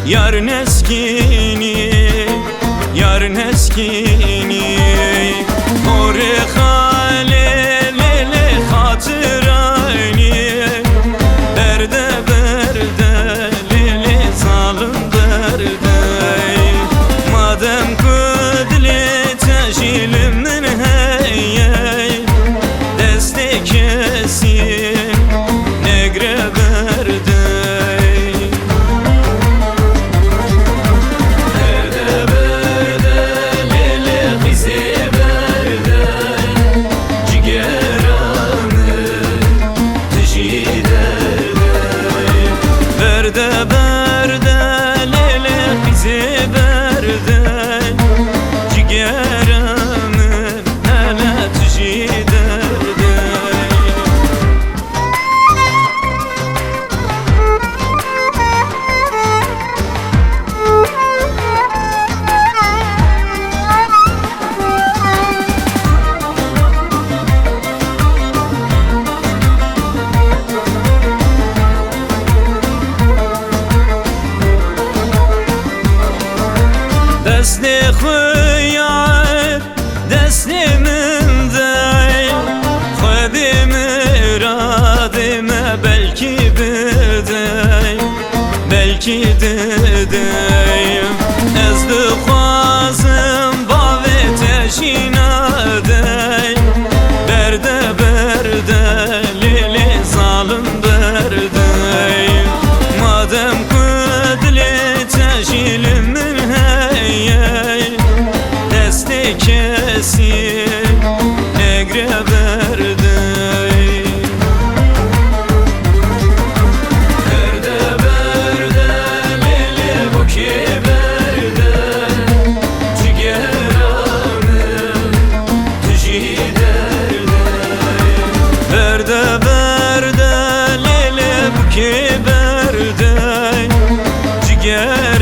Yarın eskini, yarın eskini. Kore halele hatırani. Berde berde lili zalim berde. Madem kudli teşilimin hey, deste kesin negre berde. Berde berde lele bizi berde, ciğerimin hele tüji derde. Desti xuyar, desti min değil. Xwedimi iradime belki bidey, belki didey. Ez dixwazim bavê teşîna dey. Berde berde lili zalim berde. Madem kudli teşîlimin deste kesin negre berde. Berde berde lili buki berde, ciğerimin tüji derde. Berde berde lili buki berde, ciğerimin